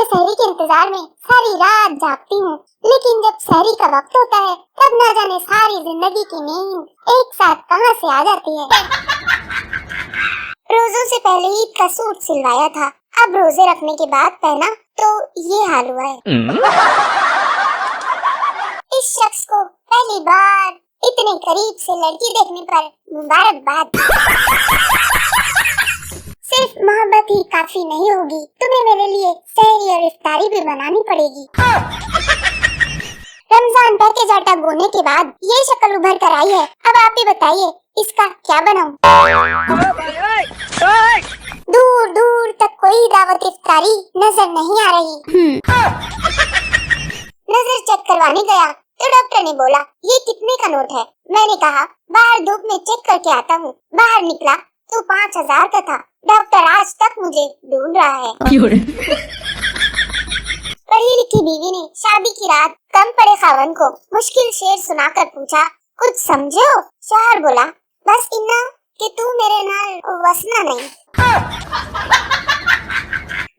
सहरी के इंतजार में सारी रात जागती हूँ, लेकिन जब सहरी का वक्त होता है तब न जाने सारी जिंदगी की नींद एक साथ कहाँ से आ जाती है। रोजों से पहले ईद का सूट सिलवाया था, अब रोजे रखने के बाद पहना तो ये हाल हुआ है। इस शख्स को पहली बार इतने करीब से लड़की देखने पर मुबारकबाद। सिर्फ मोहब्बत ही काफी नहीं होगी, तुम्हें मेरे लिए सहरी और इफ्तारी भी बनानी पड़ेगी। रमजान पैकेज आटा बोने के बाद ये शक्ल उभर कर आई है, अब आप ही बताइए इसका क्या बनाऊं? दूर दूर तक कोई दावत इफ्तारी नजर नहीं आ रही। नजर चेक करवाने गया तो डॉक्टर ने बोला ये कितने का नोट है? मैंने कहा बाहर धूप में चेक करके आता हूँ। बाहर निकला तो 5000 का था। डॉक्टर आज तक मुझे ढूंढ रहा है। पढ़ी लिखी बीवी ने शादी की रात कम पड़े खावन को मुश्किल शेर सुनाकर पूछा, कुछ समझे हो? शौहर बोला, बस इन्ना कि तू मेरे नाल वसना नहीं।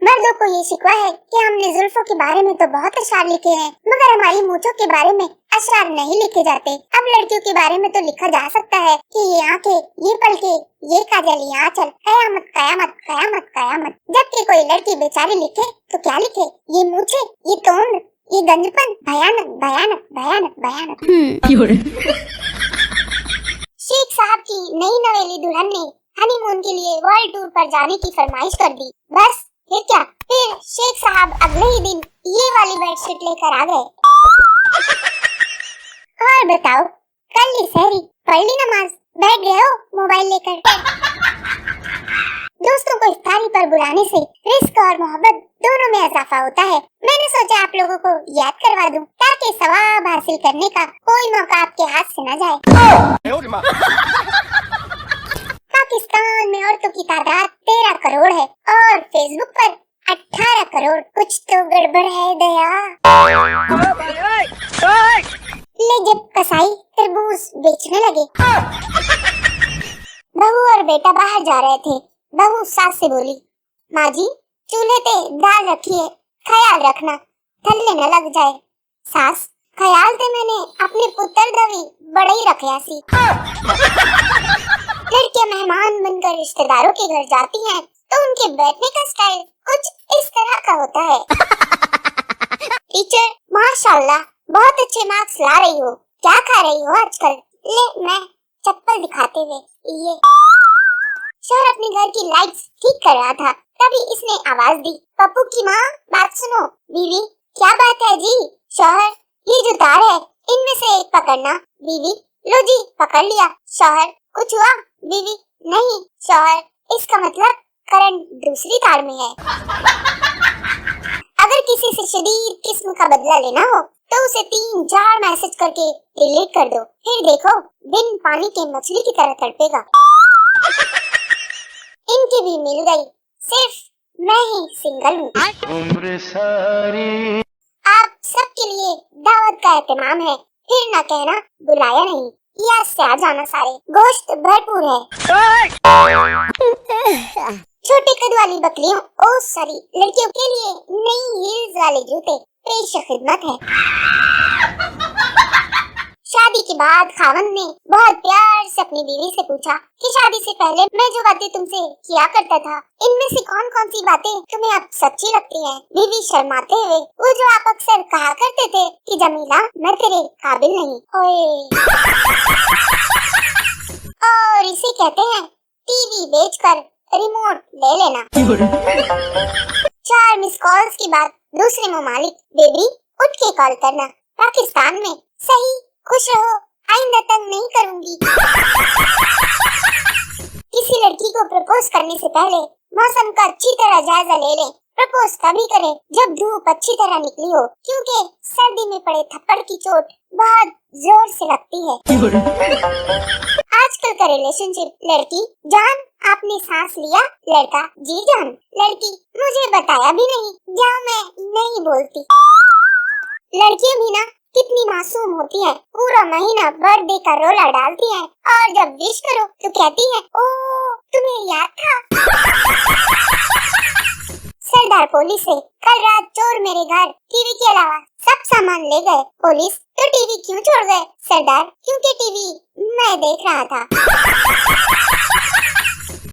मर्दों को ये शिकवा है कि हमने जुल्फों के बारे में तो बहुत अशआर लिखे हैं, मगर हमारी मूंछों के बारे में अशआर नहीं लिखे जाते। अब लड़कियों के बारे में तो लिखा जा सकता है कि ये आंखें, ये पलके, ये काजल, ये आंचल, कयामत कयामत कयामत कयामत। जबकि कोई लड़की बेचारी लिखे तो क्या लिखे? ये मूंछें, ये तोंद, ये गंजपन, भयानक भयानक भयानक भयानक। शेख साहब की नई नवेली दुल्हन ने हनीमून के लिए वर्ल्ड टूर पर जाने की फरमाइश कर दी। बस फिर क्या, फिर शेख साहब अगले ही दिन ये वाली बेडशीट लेकर आ गए। और बताओ, कल ली सहरी, पढ़ ली नमाज, बैठ गए हो मोबाइल लेकर। दोस्तों को इफ्तारी पर बुलाने से रिस्क और मोहब्बत दोनों में इजाफा होता है। मैंने सोचा आप लोगों को याद करवा दूं ताकि सवाब हासिल करने का कोई मौका आपके हाथ से न जाए। पाकिस्तान में औरतों की तादाद 13 करोड़ है और फेसबुक पर 18 करोड़। कुछ तो गड़बड़ है दया। ले जब कसाई तरबूज बेचने लगे। बहू और बेटा बाहर जा रहे थे। बहू सास से बोली, माँ जी चूल्हे पे दाल रखिए, ख्याल रखना थल्ले न लग जाए। सास, ख्याल तो मैंने अपने पुत्र दवी बड़े ही रखे सी। लड़कियां मेहमान बनकर रिश्तेदारों के घर जाती हैं तो उनके बैठने का स्टाइल कुछ इस तरह का होता है। टीचर माशाल्लाह बहुत अच्छे मार्क्स ला रही हो, क्या खा रही हो आजकल? ले मैं चप्पल दिखाते हुए, ये शौहर अपने घर की लाइट्स ठीक कर रहा था, तभी इसने आवाज दी, पप्पू की माँ बात सुनो। बीवी, क्या बात है जी? शौहर, ये जो तार है इनमें से एक पकड़ना। बीवी, लो जी पकड़ लिया। शौहर, कुछ हुआ? बीवी, नहीं। शौहर, इसका मतलब करंट दूसरी तार में है। अगर किसी से शदीद किस्म का बदला लेना हो तो उसे 3-4 मैसेज करके डिलीट कर दो, फिर देखो बिन पानी के मछली की तरह तड़पेगा। इनकी भी मिल गई, सिर्फ मैं ही सिंगल हूँ। उम्र सारी आप सबके लिए दावत का एहतमाम है, फिर न कहना बुलाया नहीं। या से आ जाना सारे, गोश्त भरपूर है। छोटे कद वाली बकरियों, ओ सॉरी, लड़कियों के लिए नई हील्स वाले जूते पेश खिदमत है। शादी के बाद खावंद ने बहुत प्यार से अपनी बीवी से पूछा कि शादी से पहले मैं जो बातें तुमसे किया करता था, इनमें से कौन कौन सी बातें तुम्हें अब सच्ची लगती हैं? बीवी शर्माते हुए, वो जो आप अक्सर कहा करते थे कि जमीला मैं तेरे काबिल नहीं। ओए। और इसे कहते हैं टीवी बेचकर रिमोट ले लेना। 4 मिस कॉल्स के बाद दूसरे ममालिक, बेबी उठ के कॉल करना। पाकिस्तान में सही, खुश रहो, आइंदा तंग नहीं करूंगी। किसी लड़की को प्रपोज करने से पहले मौसम का अच्छी तरह जायजा ले लें। प्रपोज तभी करें जब धूप अच्छी तरह निकली हो, क्योंकि सर्दी में पड़े थप्पड़ की चोट बहुत जोर से लगती है। आजकल का रिलेशनशिप, लड़की जान आपने सांस लिया, लड़का जी जान। लड़की मुझे बताया भी नहीं, जाओ मैं नहीं बोलती। लड़कियां भी ना कितनी मासूम होती हैं, पूरा महीना बर्थडे का रोला डालती हैं और जब विश करो तो कहती हैं, ओ तुम्हें याद था। सरदार पुलिस से, कल रात चोर मेरे घर टीवी के अलावा सब सामान ले गए। पुलिस, तो टीवी क्यों छोड़ गए? सरदार, क्योंकि टीवी मैं देख रहा था।